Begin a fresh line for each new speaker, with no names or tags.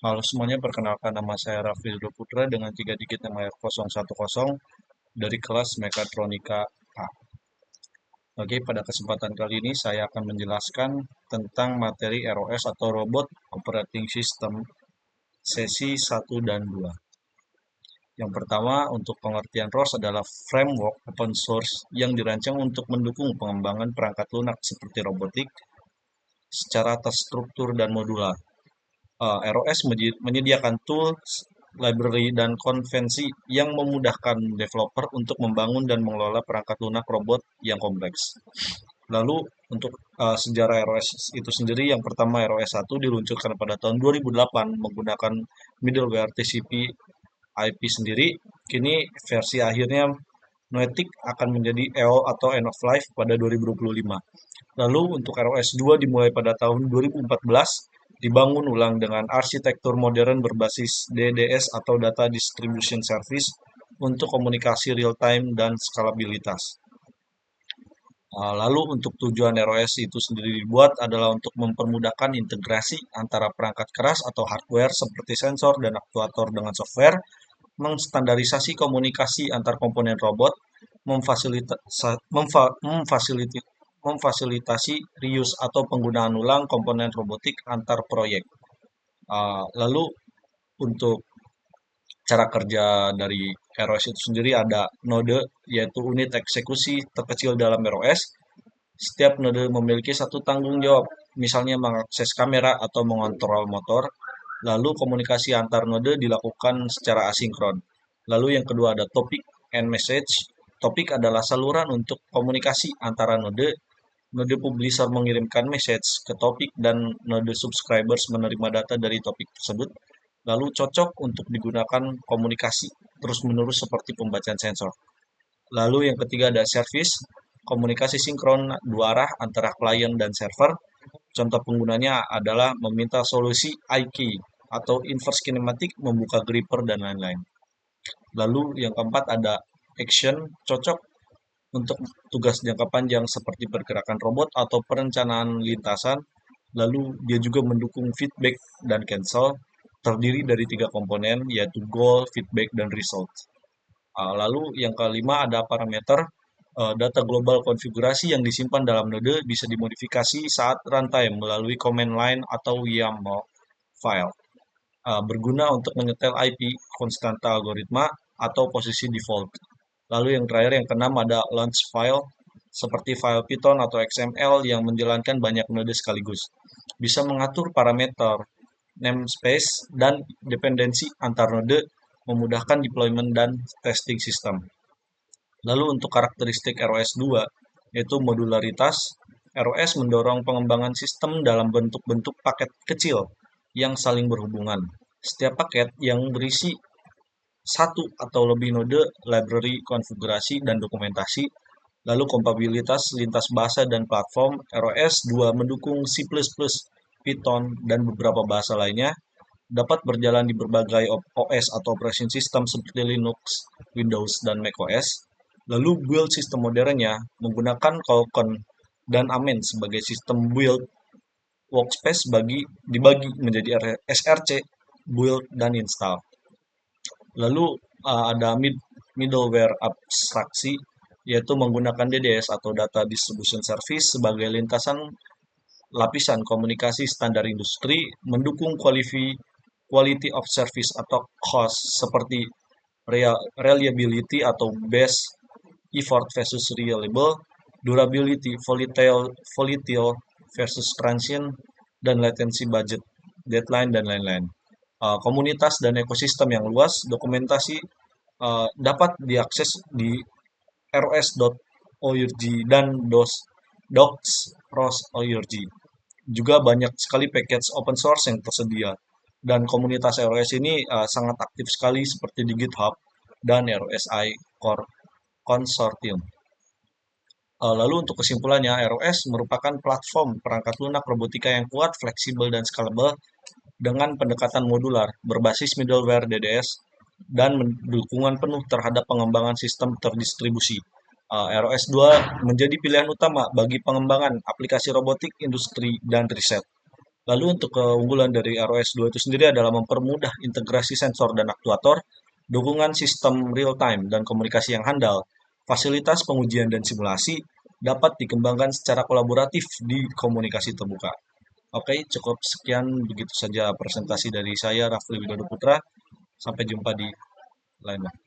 Halo semuanya, perkenalkan nama saya Raffi Putra dengan 3 digit nama 010 dari kelas Mekatronika A. Oke, pada kesempatan kali ini saya akan menjelaskan tentang materi ROS atau Robot Operating System sesi 1 dan 2. Yang pertama, untuk pengertian ROS adalah framework open source yang dirancang untuk mendukung pengembangan perangkat lunak seperti robotik secara terstruktur dan modular. ROS menyediakan tools, library, dan konvensi yang memudahkan developer untuk membangun dan mengelola perangkat lunak robot yang kompleks. Lalu untuk sejarah ROS itu sendiri, yang pertama ROS 1 diluncurkan pada tahun 2008 menggunakan middleware TCP IP sendiri. Kini versi akhirnya Noetic akan menjadi EO atau end of life pada 2025. Lalu untuk ROS 2 dimulai pada tahun 2014, dibangun ulang dengan arsitektur modern berbasis DDS atau Data Distribution Service untuk komunikasi real-time dan skalabilitas. Lalu untuk tujuan ROS itu sendiri dibuat adalah untuk mempermudahkan integrasi antara perangkat keras atau hardware seperti sensor dan aktuator dengan software, menstandarisasi komunikasi antar komponen robot, memfasilitasi reuse atau penggunaan ulang komponen robotik antar proyek. Lalu untuk cara kerja dari ROS itu sendiri ada node, yaitu unit eksekusi terkecil dalam ROS. Setiap node memiliki satu tanggung jawab, misalnya mengakses kamera atau mengontrol motor. Lalu komunikasi antar node dilakukan secara asinkron. Lalu yang kedua ada topic and message. Topik adalah saluran untuk komunikasi antara node. Node publisher mengirimkan message ke topik dan node subscribers menerima data dari topik tersebut. Lalu cocok untuk digunakan komunikasi terus-menerus seperti pembacaan sensor. Lalu yang ketiga ada service, komunikasi sinkron dua arah antara klien dan server. Contoh penggunanya adalah meminta solusi IK atau inverse kinematic, membuka gripper, dan lain-lain. Lalu yang keempat ada action, cocok untuk tugas jangka panjang seperti pergerakan robot atau perencanaan lintasan. Lalu dia juga mendukung feedback dan cancel, terdiri dari 3 komponen yaitu goal, feedback, dan result. Lalu yang kelima ada parameter. Data global konfigurasi yang disimpan dalam node bisa dimodifikasi saat runtime melalui command line atau YAML file. Berguna untuk menyetel IP, konstanta algoritma, atau posisi default. Lalu yang terakhir, yang keenam, ada launch file, seperti file Python atau XML yang menjalankan banyak node sekaligus. Bisa mengatur parameter, namespace, dan dependensi antar node, memudahkan deployment dan testing sistem. Lalu untuk karakteristik ROS 2, yaitu modularitas. ROS mendorong pengembangan sistem dalam bentuk-bentuk paket kecil yang saling berhubungan. Setiap paket yang berisi satu atau lebih node, library, konfigurasi, dan dokumentasi. Lalu kompatibilitas lintas bahasa dan platform. ROS 2 mendukung C++, Python, dan beberapa bahasa lainnya. Dapat berjalan di berbagai OS atau operation system seperti Linux, Windows, dan macOS. Lalu build sistem modernnya menggunakan Falcon dan Amen sebagai sistem build workspace dibagi menjadi SRC, build, dan install. Lalu ada middleware abstraksi, yaitu menggunakan DDS atau Data Distribution Service sebagai lintasan lapisan komunikasi standar industri, mendukung quality of service atau cost seperti reliability atau best effort versus reliable, durability, volatile versus transient, dan latency budget, deadline, dan lain-lain. Komunitas dan ekosistem yang luas, dokumentasi dapat diakses di ros.org dan docs.ros.org. Juga banyak sekali package open source yang tersedia. Dan komunitas ROS ini sangat aktif sekali seperti di GitHub dan ROSI Core Consortium. Lalu untuk kesimpulannya, ROS merupakan platform perangkat lunak robotika yang kuat, fleksibel, dan scalable dengan pendekatan modular berbasis middleware DDS dan dukungan penuh terhadap pengembangan sistem terdistribusi. ROS 2 menjadi pilihan utama bagi pengembangan aplikasi robotik, industri, dan riset. Lalu untuk keunggulan dari ROS 2 itu sendiri adalah mempermudah integrasi sensor dan aktuator, dukungan sistem real-time dan komunikasi yang handal, fasilitas pengujian dan simulasi dapat dikembangkan secara kolaboratif di komunikasi terbuka. Oke, cukup sekian begitu saja presentasi dari saya Rafli Widodo Putra. Sampai jumpa di lain waktu.